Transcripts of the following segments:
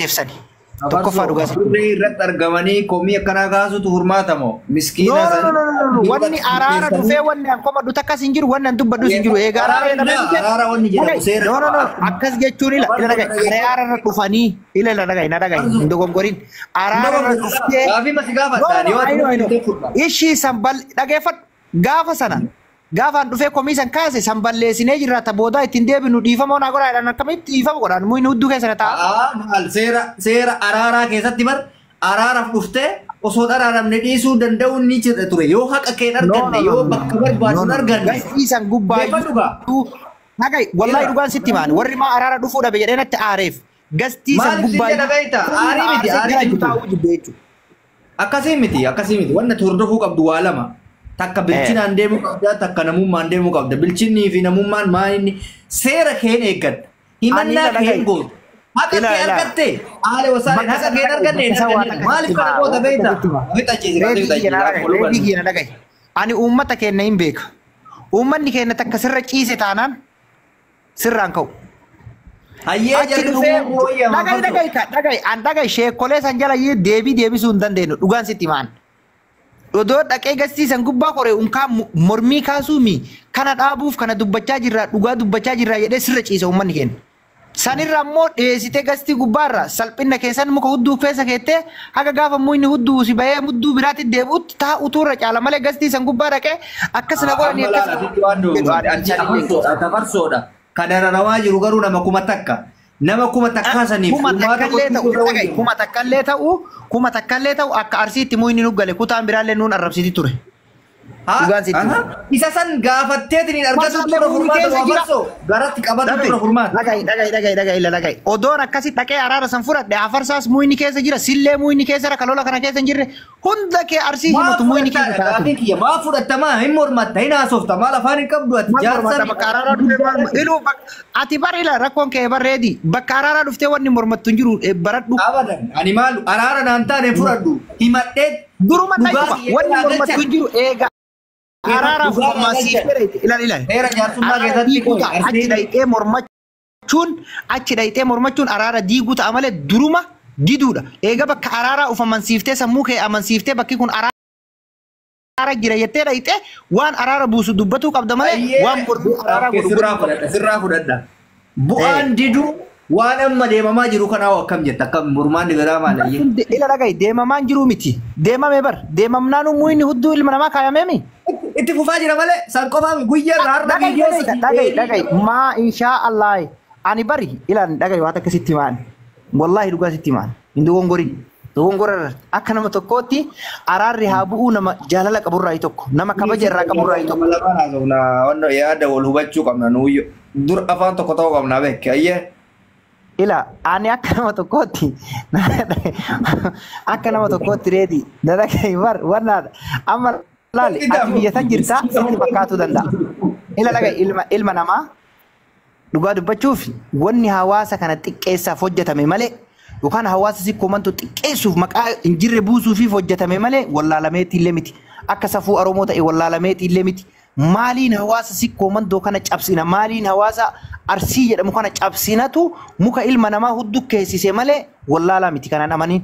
murteessani. Tokkoffaa dhugaa sana. Durri irratti argamanii komii akkanaa kaasutu hurmaata moo miskiina sana. Wanni araara dhufee wanni an komadhu takkas hin jiru wanni an dubbadhus hin jiru. Egaa araara wanni jedhamu seera. Akkas jechuun ila araara dhufanii ila na dhagaye hin dogongorin. Araara dhuftee. Gaafii masi gaafataa. Ishii sambal dhageeffadhu gaafa sana. Gaafa an dhufee komii san kaase samballeessinee jirra booda ittiin deebinu dhiifama onaa godhaadhaan akkamitti dhiifama godhaan muyni hudduu keessa ta'a. Maal seera araaraa keessatti bar araaraaf dhuftee osoo araaramne dhiisuu danda'uun ni jira ture yoo haqa keen arganne yoo bakka barbaadu arganne. Gaskiisan gubbaa dhagaye wallahi dhugaan sitti maan warri maa araara dhufuu dhabe jedhee natti aareef gaskiisan gubbaa akkasii miti wanna hordofuu qabdu waa lama. Takka bilchinaan deemuu qabda takka namummaan deemuu qabda bilchinnii fi namummaan maayinni seera keen eeggadha himannaa keen gootu haqa kee argatte haala wasaaleen haqa keen arganne maaliif kana goota beekta ani uummata keenya hin beeka uummanni keenya takka sirra ciise taanaan sirraan ka'u hayyee jal'ufee dhagaye sheekolee san jala deebisuu hin dandeenyu dhugaan sitti maan. Odoo dhaqee gastiisan gubbaa koree unkaa mormii kaasuumi kana dhaabuuf kana dubbachaa jirra dhugaa dubbachaa jirra jedhee sirra ciisa uummanni keenya. Sanirra ammoo dhiyeessitee gastii gubbaarra salphina keessan muka hudduu keessa keettee haga gaafa muyni hudduu si bahee hudduu biraatti deebi'utti taa'utu irra caala malee gastiisan gubbaa dhaqee akkasina godhanii tafarsoodha. Kadara rawaa jiru garuu nama kuma takka. Nama kuma takkaasaniif kuma takkallee ta'u akka arsiitti muyni nu gale kutaan biraallee nuun arrabsiti ture. Isa san gaafatteetiin argatu ture furmaata waamarsoo garatti qabatu ture furmaata. Dhagaye odoon akkasi dhaqee araara san fudhadhe afarsaas muyni keessa jira sillee muyni keessa irra kalola kana keessa hin jirre hunda kee arsii himatu muyni keessa taa'atu. Maa fudhatamaa hin mormatta hin haasofta maal afaan hin qabdu ati jaarsan. Ati barila rakkoon kee barreedi bakka araara dhuftee wanni mormattu hin jiru baradhu. Abadan ani maalu araara naan taane fudhadhu himadhee duruma dhayuma wanni mormattu hin jiru eega. Araara formasiifere ila. Seera jaarsummaa keessatti achi dhayxee mormachuun araara diiguu ta'a malee duruma diduudha. Eega bakka araaraa uf amansiiftee sammuu kee amansiiftee bakki kun araara jira jettee dhayxee waan araara buusu dubbatuu qabda malee waan mormuu araaraa godhu. Sirraa fudhadha. Bu'aan diduu waan amma deemamaa jiru kanaa akkam jetta akkam mormaan digaraa maalayyee. Ila dhagaye deemamaan jiru miti. Deemame bar deemamnaanu muyni hudduu ilma namaa kaayameemi. Itti fufaa jira malee san qofaa guyyaa har'a viidiyoo dhagaye maa inshaa Allah ani bari ilaan dhagaye waan akkasitti maan wallahi dhugaa sitti maan hin dogongorarra akka nama tokkootti araarri haa bu'uu nama jaalala qaburraa tokko nama kabaja irraa qaburraa tokko. Wanno yaada wal hubachuu qabna nuuyyo dur afaan tokko ta'uu qabna beekke ayyee. Ila ani akka nama tokkootti reedi dhagaye bar wanna amma laal biyyatan jirta sitti fakkaatu danda'a. Ila dhagaye ilma namaa dhugaa dubbachuuf wanni hawaasa kana xiqqeessaaf hojjetame malee yookaan hawaasa si komantu xiqqeessuuf maqaa hin jirre buusuufiif hojjetame malee wallaalameetii illee miti. Akka safuu Oromoo ta'e wallaalameetii illee miti. Maaliin hawaasa si komandoo kana cabsina maaliin hawaasa arsii jedhamu kana cabsinatu muka ilma namaa hudduu keessise malee wallaalaa miti kanaan amaniin.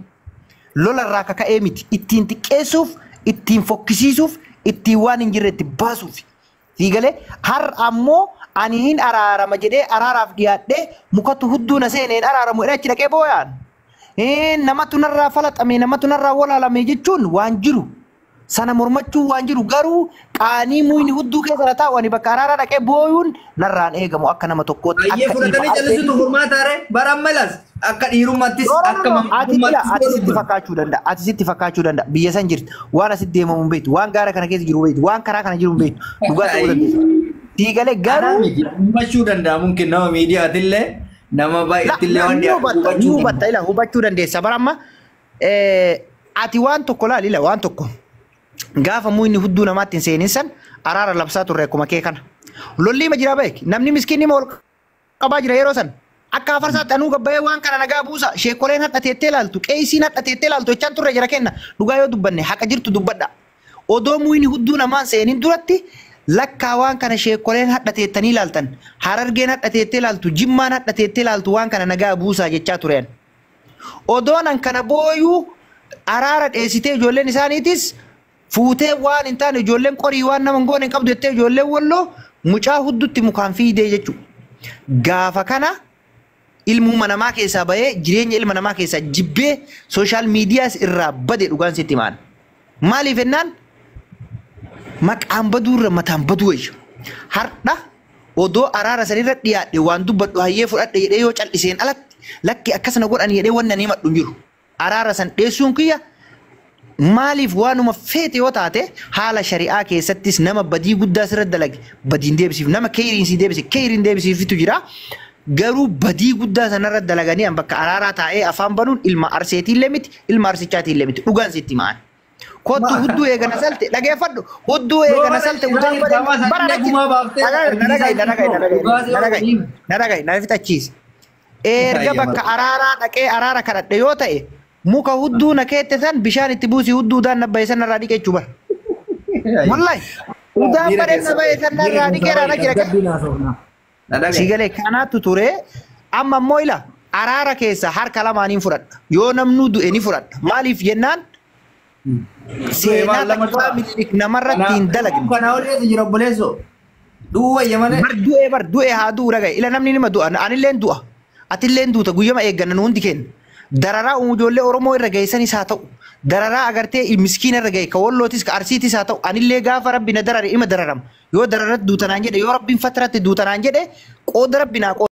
Lolarraa kaka'ee miti ittiin xiqqeessuuf ittiin fokkisiisuuf ittiin waan hin jirretti baasuuf. Siigalee har ammoo ani hin araarama jedhee araaraaf dhiyaadhee mukatu hudduu na seeneen araaramu achi dhaqee booyaan. Namatu narraa falaxame namatu narraa walaalame jechuun waan jiru. Sana mormachuu waan jiru garuu qaanii muyni hudduu keessa na taa'u ani bakka araaraa dhaqee booyuun narraan eegamu akka nama tokkootti. Ayyee fudhatanii jallisutu furmaataare baran malas akka dhiirummaattis akka ati sitti fakkaachuu danda'a biyya san jirti waan asitti deemamu hin beektu waan gaara kana keessa jiru beektu waan karaa kana jiru hin beektu dhugaa ta'uu dandeessa. Diigalee garuu hubachuu danda'a mungkin nama miidiyaatillee nama baay'eetillee waan dhiyaatu hubachuu dandeessa bara amma ati waan tokko laalila waan tokko. Gaafa muyni hudduu namaatti hin seeninsan araara labsaa turre akkuma kee kana. Lolli ma jira beek namni miskiinni ma ol qabaa jira yeroo san akka afarsaatti anuu gabbayee waan kana nagaa buusa sheekoleen hadhateettee ilaaltu qeesiin hadhateettee ilaaltu jechaan turre jira kenna dhugaa yoo dubbanne haqa jirtu dubbadha. Odoo muyni hudduu namaan seenin duratti lakkaa waan kana sheekoleen hadhateettanii ilaaltan harargeen hadhateettee ilaaltu jimmaan hadhateettee ilaaltu waan kana nagaa buusaa jechaa tureen. Odoonan kana booyuu araara dheessitee ijoolleen isaaniitis fuutee waan hin taane ijoolleen qorii waan nama goone hin qabdu jettee ijoolleen walloo mucaa huddutti mukaan fiidee jechuudha. Gaafa kana ilmuma namaa keessaa bahee jireenya ilma namaa keessaa jibbee sooshaal miidiyaas irraa bade dhugaan sitti himaan. Maaliif jennaan maqaan baduurra mataan baduu wayya. Har'a odoo araara sanirra dhiyaadhe waan dubbadhu hayyee fudhadhe jedhee yoo cal'iseen alatti lakki akkasana godhan jedhee wanna ni madhu jiru. Araara san dheessuun kiyya maaliif waanuma feete yoo taate haala shari'aa keessattis nama badii guddaa sirra dalage badiin deebisiif nama keeriin si deebise keeriin deebisiifitu jira. Garuu badii guddaa sanarra dalaganii bakka araaraa taa'ee afaan banuun ilma arseetiillee miti ilma arsichaatiillee miti dhugaan sitti himaan. Kottu hudduu eegana salte dhageeffadhu hudduu eegana salte nadhagayi na fixachiise. Erga bakka araaraa dhaqee araara kadhadhe yoo ta'e muka hudduu na keette san bishaan itti buusii hudduudhaan nabbaye sanarraa dhiqee jechuu bara. Wallahi udaan bareen nabbaye sanarraa dhiqeeraa na jira. Sigalee kanaatu ture amma immoo ila araara keessa harka lamaaniin fudhadha yoo namnuu du'e ni fudhadha maaliif jennaan seenaa takkaa mililik namarratti hin dalagne. Kana olee jira obboleesso. Du'a yamane. Bar du'e haa du'u dhagaye ila namni nima du'a anilleen du'a atilleen duuta guyyama eegganna nu hundi kenna. Dararaa ijoollee Oromoo irra geessanis haa ta'u dararaa agartee miskiina irra gahe ka wallootis ka arsiitis haa ta'u anillee gaafa rabbi na darare ima dararama yoo dararatti duutanaan jedhe yoo rabbiin fatratti duutanaan jedhe qooda rabbi naa